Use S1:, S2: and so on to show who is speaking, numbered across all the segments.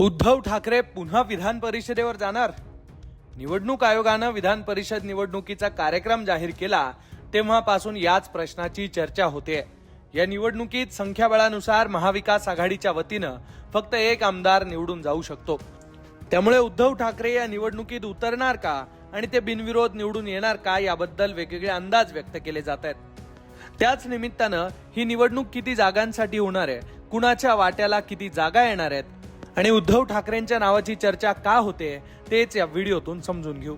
S1: उद्धव ठाकरे पुन्हा विधान परिषदेवर जाणार? निवडणूक आयोगानं विधान परिषद निवडणुकीचा कार्यक्रम जाहीर केला तेव्हापासून याच प्रश्नाची चर्चा होते। या निवडणुकीत संख्याबळानुसार महाविकास आघाडीच्या वतीनं फक्त एक आमदार निवडून जाऊ शकतो। त्यामुळे उद्धव ठाकरे या निवडणुकीत उतरणार का आणि ते बिनविरोध निवडून येणार का याबद्दल वेगवेगळे अंदाज व्यक्त केले जात आहेत। त्याच निमित्तानं ही निवडणूक किती जागांसाठी होणार आहे, कुणाच्या वाट्याला किती जागा येणार आहेत आणि उद्धव ठाकरेंच्या नावाची चर्चा का होते तेच या व्हिडिओतून समजून घेऊ।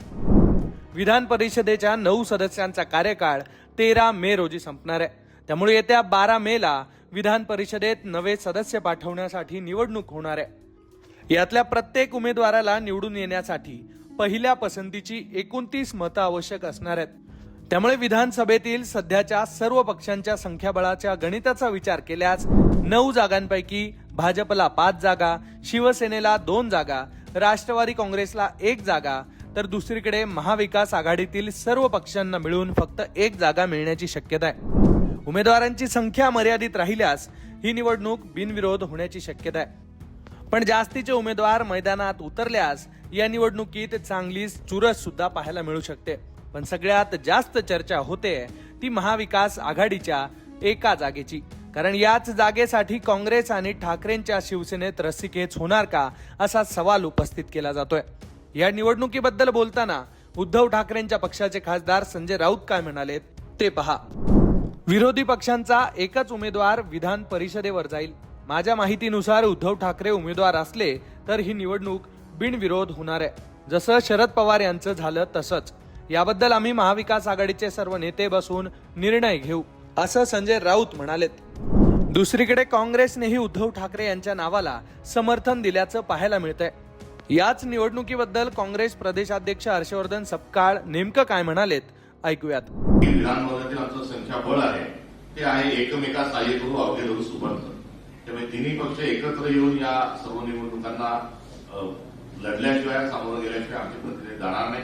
S1: विधान परिषदेच्या 9 सदस्यांचा कार्यकाळ 13 मे रोजी संपणार आहे। त्यामुळे येत्या 12 मेला विधान परिषदेत नवे सदस्य पाठवण्यासाठी निवडणूक होणार आहे। यातल्या प्रत्येक उमेदवाराला निवडून येण्यासाठी पहिल्या पसंतीची 29 मतं आवश्यक असणार आहेत। त्यामुळे विधानसभेतील सध्याच्या सर्व पक्षांच्या संख्याबळाच्या गणिताचा विचार केल्यास 9 जागांपैकी भाजपला 5 जागा, शिवसेनेला 2 जागा, राष्ट्रवादी काँग्रेसला 1 जागा तर दुसरीकडे महाविकास आघाडीतील सर्व पक्षांना मिळून फक्त 1 जागा मिळण्याची शक्यता आहे। उमेदवारांची संख्या मर्यादित राहिल्यास ही निवडणूक बिनविरोध होण्याची शक्यता आहे। पण जास्तीचे उमेदवार मैदानात उतरल्यास या निवडणुकीत चांगलीच चुरस सुद्धा पाहायला मिळू शकते। पण सगळ्यात जास्त चर्चा होते ती महाविकास आघाडीच्या एका जागेची, कारण याच जागेसाठी काँग्रेस आणि ठाकरेंच्या शिवसेनेत रस्सीखेच होणार का असा सवाल उपस्थित केला जातोय। या निवडणुकीबद्दल बोलताना उद्धव ठाकरेंच्या पक्षाचे खासदार संजय राऊत काय म्हणाले ते पहा। विरोधी पक्षांचा एकच उमेदवार विधान परिषदेवर जाईल। माझ्या माहितीनुसार उद्धव ठाकरे उमेदवार असले तर ही निवडणूक बिनविरोध होणार आहे, जसं शरद पवार यांचं झालं तसंच। याबद्दल आम्ही महाविकास आघाडीचे सर्व नेते बसून निर्णय घेऊ, असं संजय राऊत म्हणालेत। दुसरीकडे काँग्रेसनेही उद्धव ठाकरे यांच्या नावाला समर्थन दिल्याचं पाहायला मिळतंय। याच निवडणुकीबद्दल काँग्रेस प्रदेशाध्यक्ष हर्षवर्धन सपकाळ नेमकं काय म्हणालेत ऐकूयात।
S2: विधानभवनातील आमचं संख्याबळ आहे ते आहे एकमेकास सहाय्य करू अवघे करू सुबंध। त्यामुळे तिन्ही पक्ष एकत्र येऊन या सर्व निवडणुकांना लढल्याशिवाय सामोरं गेल्याशिवाय आमचे प्रतिनिधी जाणार नाही,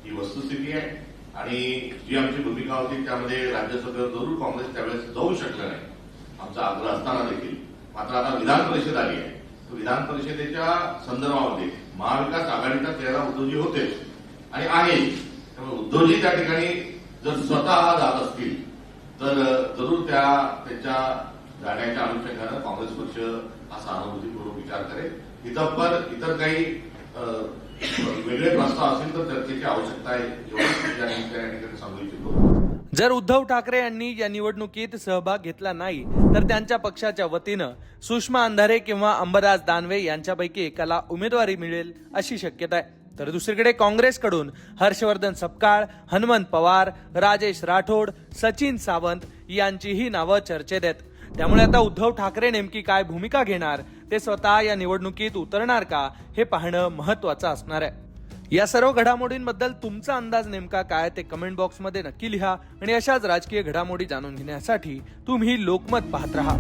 S2: ही वस्तुस्थिती आहे। आणि जी आमची भूमिका होती त्यामध्ये राज्यसभेवर जरूर काँग्रेस त्यावेळेस जाऊ शकलं नाही, आमचा आग्रह असताना देखील। मात्र आता विधान परिषद आली आहे, विधान परिषदेच्या संदर्भामध्ये महाविकास आघाडीचा चेहरा उद्धवजी होते आणि आहे। त्यामुळे उद्धवजी त्या ठिकाणी जर स्वतः जात असतील तर जरूर त्यांच्या जाण्याच्या अनुषंगानं काँग्रेस पक्ष हा सहानुभूतीपूर्वक विचार करेल। इतर काही वेगळे प्रस्ताव असेल तर चर्चेची आवश्यकता आहे, एवढंच या ठिकाणी सांगू इच्छितो।
S1: जर उद्धव ठाकरे यांनी या निवडणुकीत सहभाग घेतला नाही तर त्यांच्या पक्षाच्या वतीनं सुषमा अंधारे किंवा अंबादास दानवे यांच्यापैकी एकाला उमेदवारी मिळेल अशी शक्यता आहे। तर दुसरीकडे काँग्रेसकडून हर्षवर्धन सपकाळ, हनुमंत पवार, राजेश राठोड, सचिन सावंत यांचीही नावं चर्चेत आहेत। त्यामुळे आता उद्धव ठाकरे नेमकी काय भूमिका घेणार, ते स्वतः या निवडणुकीत उतरणार का हे पाहणं महत्वाचं असणार आहे। या सर्व घडामोडींबद्दल तुमचा अंदाज नेमका काय ते कमेंट बॉक्समध्ये नक्की लिहा आणि अशाच राजकीय घडामोडी जाणून घेण्यासाठी तुम्ही लोकमत पाहत राहा।